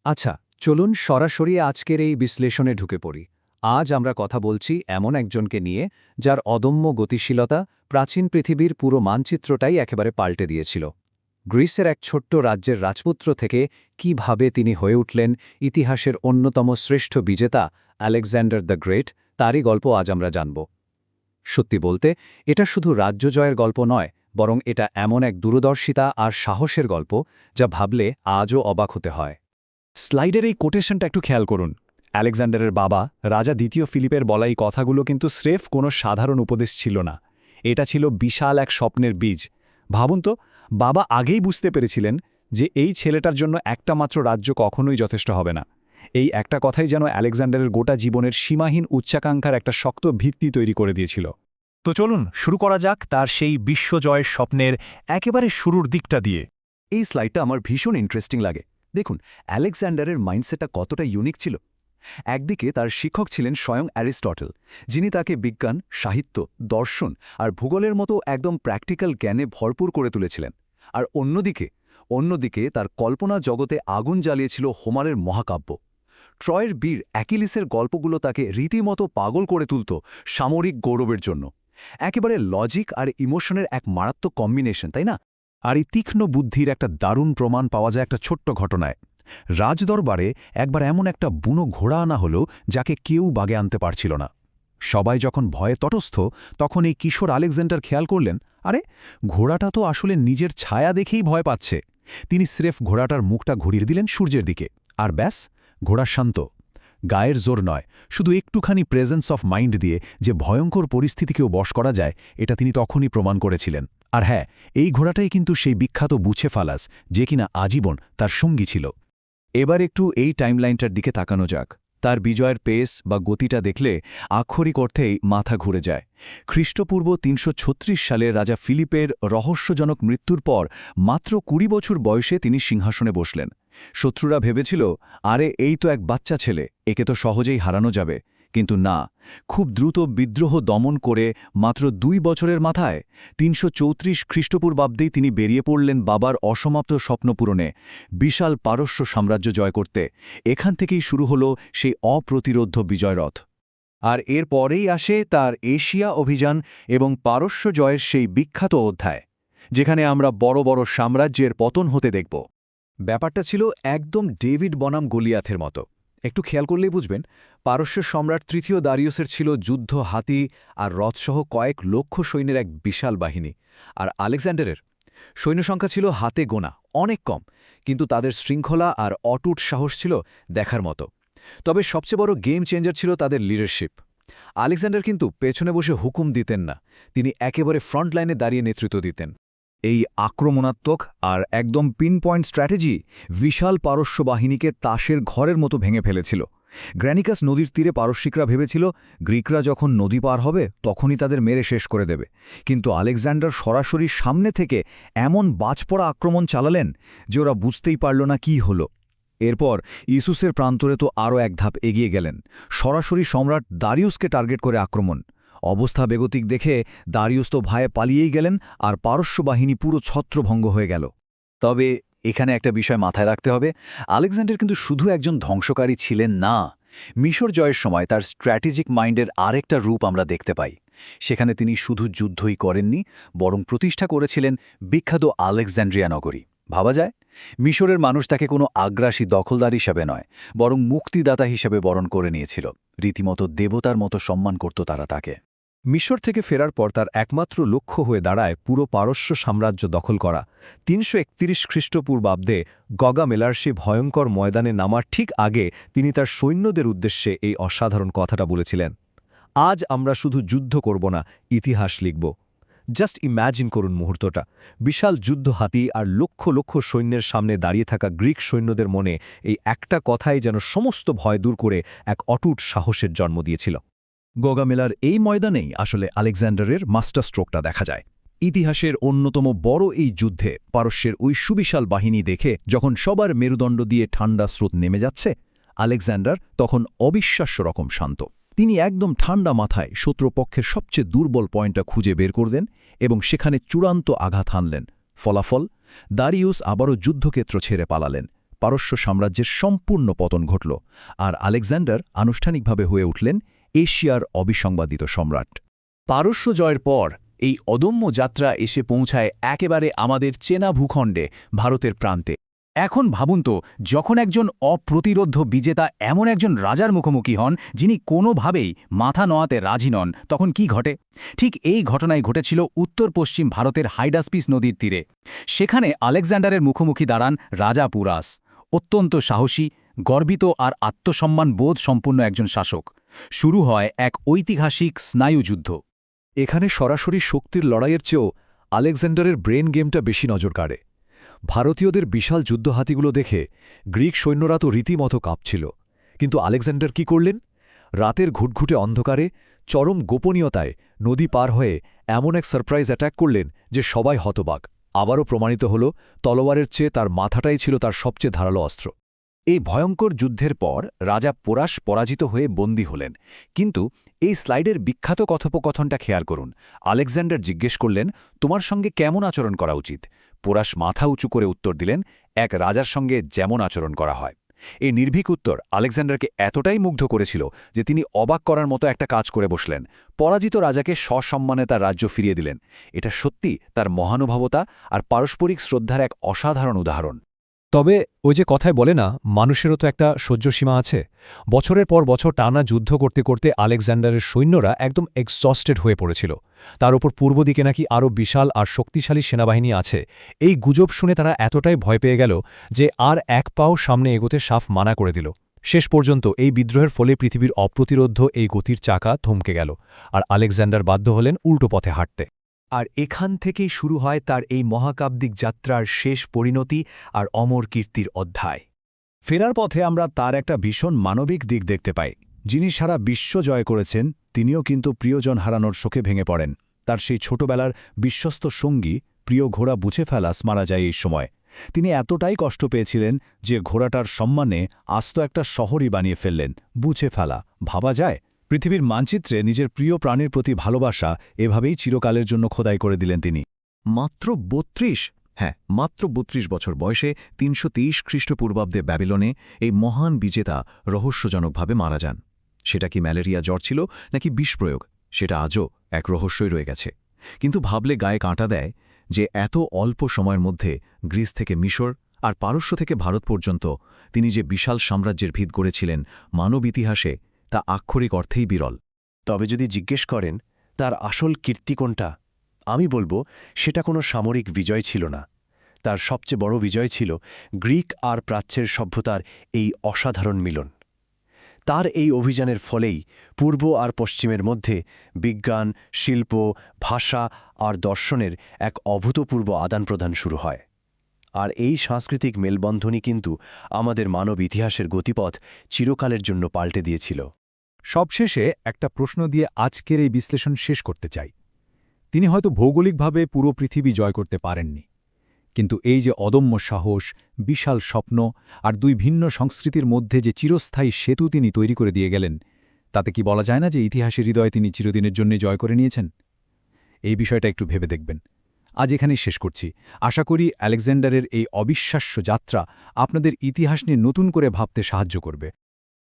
আচ্ছা, চলুন সরাসরি আজকের এই বিশ্লেষণে ঢুকে পড়ি। আজ আমরা কথা বলছি এমন একজনকে নিয়ে যার অদম্য গতিশীলতা প্রাচীন পৃথিবীর পুরো মানচিত্রটাই একেবারে পাল্টে দিয়েছিল। গ্রিসের এক ছোট্ট রাজ্যের রাজপুত্র থেকে কিভাবে তিনি হয়ে উঠলেন ইতিহাসের অন্যতম শ্রেষ্ঠ বিজেতা আলেকজান্ডার দ্য গ্রেট, তারই গল্প আজ আমরা জানব। সত্যি বলতে এটা শুধু রাজ্য জয়ের গল্প নয়, বরং এটা এমন এক দূরদর্শিতা আর সাহসের গল্প যা ভাবলে আজও অবাক হতে হয়। স্লাইডের এই কোটেশনটা একটু খেয়াল করুন। আলেকজান্ডারের বাবা রাজা দ্বিতীয় ফিলিপের বলা এই কথাগুলো কিন্তু স্রেফ কোনো সাধারণ উপদেশ ছিল না। এটা ছিল বিশাল এক স্বপ্নের বীজ। ভাবুন তো, বাবা আগেই বুঝতে পেরেছিলেন যে এই ছেলেটার জন্য একটা মাত্র রাজ্য কখনোই যথেষ্ট হবে না। এই একটা কথাই যেন আলেকজান্ডারের গোটা জীবনের সীমাহীন উচ্চাকাঙ্ক্ষার একটা শক্ত ভিত্তি তৈরি করে দিয়েছিল। তো চলুন শুরু করা যাক তার সেই বিশ্বজয়ের স্বপ্নের একেবারে শুরুর দিকটা দিয়ে। এই স্লাইডটা আমার ভীষণ ইন্টারেস্টিং লাগে। দেখুন, আলেকজান্ডারের মাইন্ডসেটটা কতটা ইউনিক ছিল। একদিকে তার শিক্ষক ছিলেন স্বয়ং অ্যারিস্টটল, যিনি তাকে বিজ্ঞান, সাহিত্য, দর্শন আর ভূগোলের মতো একদম প্র্যাকটিক্যাল জ্ঞানে ভরপুর করে তুলেছিলেন। আর অন্যদিকে তার কল্পনা জগতে আগুন জ্বালিয়েছিল হোমারের মহাকাব্য। ট্রয়ের বীর অ্যাকিলিসের গল্পগুলো তাকে রীতিমতো পাগল করে তুলত সামরিক গৌরবের জন্য। একেবারে লজিক আর ইমোশনের এক মারাত্মক কম্বিনেশন, তাই না? আর এই তীক্ষ্ণ বুদ্ধির একটা দারুণ প্রমাণ পাওয়া যায় একটা ছোট্ট ঘটনায়। রাজদরবারে একবার এমন একটা বুনো ঘোড়া আনা হলো যাকে কেউ বাগে আনতে পারছিল না। সবাই যখন ভয়ে তটস্থ, তখন এই কিশোর আলেকজান্ডার খেয়াল করলেন, আরে ঘোড়াটা তো আসলে নিজের ছায়া দেখেই ভয় পাচ্ছে। তিনি স্রেফ ঘোড়াটার মুখটা ঘুরিয়ে দিলেন সূর্যের দিকে, আর ব্যাস, ঘোড়া শান্ত। গায়ের জোর নয়, শুধু একটুখানি প্রেজেন্স অফ মাইন্ড দিয়ে যে ভয়ঙ্কর পরিস্থিতিকেও বশ করা যায়, এটা তিনি তখনই প্রমাণ করেছিলেন। আর হ্যাঁ, এই ঘোড়াটাই কিন্তু সেই বিখ্যাত বুছেফালাস, যে কিনা আজীবন তার সঙ্গী ছিল। এবার একটু এই টাইমলাইনটার দিকে তাকানো যাক। তার বিজয়ের পেস বা গতিটা দেখলে আক্ষরিক অর্থেই মাথা ঘুরে যায়। খ্রিস্টপূর্ব ৩৩৬ সালে রাজা ফিলিপের রহস্যজনক মৃত্যুর পর মাত্র ২০ বছর বয়সে তিনি সিংহাসনে বসলেন। শত্রুরা ভেবেছিল, আরে এই তো এক বাচ্চা ছেলে, একে তো সহজেই হারানো যাবে। কিন্তু না, খুব দ্রুত বিদ্রোহ দমন করে মাত্র ২ বছরের মাথায় ৩৩৪ খ্রিস্টপূর্বাব্দেই তিনি বেরিয়ে পড়লেন বাবার অসমাপ্ত স্বপ্ন পূরণে, বিশাল পারস্য সাম্রাজ্য জয় করতে। এখান থেকেই শুরু হল সেই অপ্রতিরোধ্য বিজয়রথ। আর এর পরেই আসে তার এশিয়া অভিযান এবং পারস্য জয়ের সেই বিখ্যাত অধ্যায়, যেখানে আমরা বড় বড় সাম্রাজ্যের পতন হতে দেখব। ব্যাপারটা ছিল একদম ডেভিড বনাম গলিয়াথের মতো। একটু খেয়াল করলেই বুঝবেন, পারস্য সম্রাট তৃতীয় দারিউসের ছিল যুদ্ধ হাতি আর রথসহ কয়েক লক্ষ সৈন্যের এক বিশাল বাহিনী, আর আলেকজান্ডারের সৈন্যসংখ্যা ছিল হাতে গোনা, অনেক কম, কিন্তু তাদের শৃঙ্খলা আর অটুট সাহস ছিল দেখার মতো। তবে সবচেয়ে বড় গেম চেঞ্জার ছিল তাদের লিডারশিপ। আলেকজান্ডার কিন্তু পেছনে বসে হুকুম দিতেন না, তিনি একেবারে ফ্রন্টলাইনে দাঁড়িয়ে নেতৃত্ব দিতেন। এই আক্রমণাত্মক আর একদম পিন পয়েন্ট স্ট্র্যাটেজি বিশাল পারস্য বাহিনীকে তাসের ঘরের মতো ভেঙে ফেলেছিল। গ্র্যানিকাস নদীর তীরে পারস্যিকরা ভেবেছিল গ্রিকরা যখন নদী পার হবে তখনই তাদের মেরে শেষ করে দেবে, কিন্তু আলেকজান্ডার সরাসরি সামনে থেকে এমন বাজপড়া আক্রমণ চালালেন যে ওরা বুঝতেই পারল না কী হলো। এরপর ইসুসের প্রান্তরে তো আরও এক ধাপ এগিয়ে গেলেন, সরাসরি সম্রাট দারিউসকে টার্গেট করে আক্রমণ। অবস্থা বেগতিক দেখে দারিউস তো ভয়ে পালিয়েই গেলেন, আর পারস্য বাহিনী পুরো ছত্রভঙ্গ হয়ে গেল। তবে এখানে একটা বিষয় মাথায় রাখতে হবে, আলেকজান্ডার কিন্তু শুধু একজন ধ্বংসকারী ছিলেন না। মিশর জয়ের সময় তার স্ট্র্যাটেজিক মাইন্ডের আরেকটা রূপ আমরা দেখতে পাই। সেখানে তিনি শুধু যুদ্ধই করেননি, বরং প্রতিষ্ঠা করেছিলেন বিখ্যাত আলেকজান্ড্রিয়া নগরী। ভাবা যায়, মিশরের মানুষ তাকে কোনো আগ্রাসী দখলদার হিসাবে নয়, বরং মুক্তিদাতা হিসেবে বরণ করে নিয়েছিল। রীতিমতো দেবতার মতো সম্মান করত তারা তাকে। মিশর থেকে ফেরার পর তার একমাত্র লক্ষ্য হয়ে দাঁড়ায় পুরো পারস্য সাম্রাজ্য দখল করা। ৩৩১ খ্রিস্টপূর্বাব্দে গগামেলার সে ভয়ঙ্কর ময়দানে নামার ঠিক আগে তিনি তার সৈন্যদের উদ্দেশ্যে এই অসাধারণ কথাটা বলেছিলেন, আজ আমরা শুধু যুদ্ধ করব না, ইতিহাস লিখব। জাস্ট ইম্যাজিন করুন মুহূর্তটা, বিশাল যুদ্ধ হাতি আর লক্ষ লক্ষ সৈন্যের সামনে দাঁড়িয়ে থাকা গ্রিক সৈন্যদের মনে এই একটা কথাই যেন সমস্ত ভয় দূর করে এক অটুট সাহসের জন্ম দিয়েছিল। গগামেলার এই ময়দানেই আসলে আলেকজান্ডারের মাস্টার স্ট্রোকটা দেখা যায়। ইতিহাসের অন্যতম বড় এই যুদ্ধে পারস্যের ওই সুবিশাল বাহিনী দেখে যখন সবার মেরুদণ্ড দিয়ে ঠান্ডা স্রোত নেমে যাচ্ছে, আলেকজান্ডার তখন অবিশ্বাস্য রকম শান্ত। তিনি একদম ঠান্ডা মাথায় শত্রুপক্ষের সবচেয়ে দুর্বল পয়েন্টটা খুঁজে বের করলেন এবং সেখানে চূড়ান্ত আঘাত হানলেন। ফলাফল, দারিউস আবারও যুদ্ধক্ষেত্র ছেড়ে পালালেন। পারস্য সাম্রাজ্যের সম্পূর্ণ পতন ঘটল আর আলেকজান্ডার আনুষ্ঠানিকভাবে হয়ে উঠলেন এশিয়ার অবিসংবাদিত সম্রাট। পারস্য জয়ের পর এই অদম্য যাত্রা এসে পৌঁছায় একেবারে আমাদের চেনা ভূখণ্ডে, ভারতের প্রান্তে। এখন ভাবুন তো, যখন একজন অপ্রতিরোধ্য বিজেতা এমন একজন রাজার মুখোমুখি হন যিনি কোনোভাবেই মাথা নোয়াতে রাজি নন, তখন কি ঘটে? ঠিক এই ঘটনাই ঘটেছিল উত্তর পশ্চিম ভারতের হাইডাসপিস নদীর তীরে। সেখানে আলেকজান্ডারের মুখোমুখি দাঁড়ান রাজা পুরাস, অত্যন্ত সাহসী, গর্বিত আর আত্মসম্মান বোধ সম্পন্ন একজন শাসক। শুরু হয় এক ঐতিহাসিক স্নায়ুযুদ্ধ। এখানে সরাসরি শক্তির লড়াইয়ের চেয়েও আলেকজান্ডারের ব্রেন গেমটা বেশি নজর কাড়ে। ভারতীয়দের বিশাল যুদ্ধহাতিগুলো দেখে গ্রিক সৈন্যরা তো রীতিমতো কাঁপছিল, কিন্তু আলেকজান্ডার কি করলেন? রাতের ঘুটঘুটে অন্ধকারে, চরম গোপনীয়তায় নদী পার হয়ে এমন এক সারপ্রাইজ অ্যাটাক করলেন যে সবাই হতবাক। আবারও প্রমাণিত হল, তলোয়ারের চেয়ে তার মাথাটাই ছিল তার সবচেয়ে ধারালো অস্ত্র। এই ভয়ঙ্কর যুদ্ধের পর রাজা পোরাস পরাজিত হয়ে বন্দী হলেন, কিন্তু এই স্লাইডের বিখ্যাত কথোপকথনটা খেয়াল করুন। আলেকজান্ডার জিজ্ঞেস করলেন, তোমার সঙ্গে কেমন আচরণ করা উচিত? পোরাস মাথা উঁচু করে উত্তর দিলেন, এক রাজার সঙ্গে যেমন আচরণ করা হয়। এই নির্ভীক উত্তর আলেকজান্ডারকে এতটাই মুগ্ধ করেছিল যে তিনি অবাক করার মতো একটা কাজ করে বসলেন। পরাজিত রাজাকে সসম্মানে তার রাজ্য ফিরিয়ে দিলেন। এটা সত্যি তার মহানুভবতা আর পারস্পরিক শ্রদ্ধার এক অসাধারণ উদাহরণ। তবে ওই যে কথায় বলে না, মানুষেরও তো একটা সহ্যসীমা আছে। বছরের পর বছর টানা যুদ্ধ করতে করতে আলেকজান্ডারের সৈন্যরা একদম এক্সস্টেড হয়ে পড়েছিল। তার ওপর পূর্ব দিকে নাকি আরও বিশাল আর শক্তিশালী সেনাবাহিনী আছে। এই গুজব শুনে তারা এতটাই ভয় পেয়ে গেল যে আর এক পাও সামনে এগোতে সাফ মানা করে দিল। শেষ পর্যন্ত এই বিদ্রোহের ফলে পৃথিবীর অপ্রতিরোধ্য এই গতির চাকা থমকে গেল, আর আলেকজান্ডার বাধ্য হলেন উল্টো পথে হাঁটতে। আর এখান থেকেই শুরু হয় তার এই মহাকাব্যিক যাত্রার শেষ পরিণতি আর অমর কীর্তির অধ্যায়। ফেরার পথে আমরা তার একটা ভীষণ মানবিক দিক দেখতে পাই। যিনি সারা বিশ্ব জয় করেছেন, তিনিও কিন্তু প্রিয়জন হারানোর শোকে ভেঙে পড়েন। তার সেই ছোটবেলার বিশ্বস্ত সঙ্গী, প্রিয় ঘোড়া বুচেফালাস মারা যায় এই সময়। তিনি এতটাই কষ্ট পেয়েছিলেন যে ঘোড়াটার সম্মানে আস্ত একটা শহরই বানিয়ে ফেললেন, বুচেফালা। ভাবা যায়, পৃথিবীর মানচিত্রে নিজের প্রিয় প্রাণীর প্রতি ভালোবাসা এভাবেই চিরকালের জন্য খোদাই করে দিলেন তিনি। মাত্র 32 বছর বয়সে 323 খ্রিস্টপূর্বাব্দে ব্যাবিলনে এই মহান বিজেতা রহস্যজনকভাবে মারা যান। সেটা কি ম্যালেরিয়া জ্বর ছিল নাকি বিষপ্রয়োগ, সেটা আজও এক রহস্যই রয়ে গেছে। কিন্তু ভাবলে গায়ে কাঁটা দেয় যে এত অল্প সময়ের মধ্যে গ্রিস থেকে মিশর আর পারস্য থেকে ভারত পর্যন্ত তিনি যে বিশাল সাম্রাজ্যের ভিত গড়েছিলেন, মানব ইতিহাসে তা আক্ষরিক অর্থেই বিরল। তবে যদি জিজ্ঞেস করেন তার আসল কীর্তি কোনটা, আমি বলবো সেটা কোনো সামরিক বিজয় ছিল না। তার সবচেয়ে বড় বিজয় ছিল গ্রিক আর প্রাচ্যের সভ্যতার এই অসাধারণ মিলন। তার এই অভিযানের ফলেই পূর্ব আর পশ্চিমের মধ্যে বিজ্ঞান, শিল্প, ভাষা আর দর্শনের এক অভূতপূর্ব আদান-প্রদান শুরু হয়। আর এই সাংস্কৃতিক মেলবন্ধনই কিন্তু আমাদের মানব ইতিহাসের গতিপথ চিরকালের জন্য পাল্টে দিয়েছিল। সবশেষে একটা প্রশ্ন দিয়ে আজকের এই বিশ্লেষণ শেষ করতে চাই। তিনি হয়তো ভৌগোলিকভাবে পুরো পৃথিবী জয় করতে পারেননি, কিন্তু এই যে অদম্য সাহস, বিশাল স্বপ্ন আর দুই ভিন্ন সংস্কৃতির মধ্যে যে চিরস্থায়ী সেতু তিনি তৈরি করে দিয়ে গেলেন, তাতে কি বলা যায় না যে ইতিহাসের হৃদয়ে তিনি চিরদিনের জন্য জয় করে নিয়েছেন? এই বিষয়টা একটু ভেবে দেখবেন। আজ এখানেই শেষ করছি। আশা করি আলেকজান্ডারের এই অবিশ্বাস্য যাত্রা আপনাদের ইতিহাস নিয়ে নতুন করে ভাবতে সাহায্য করবে।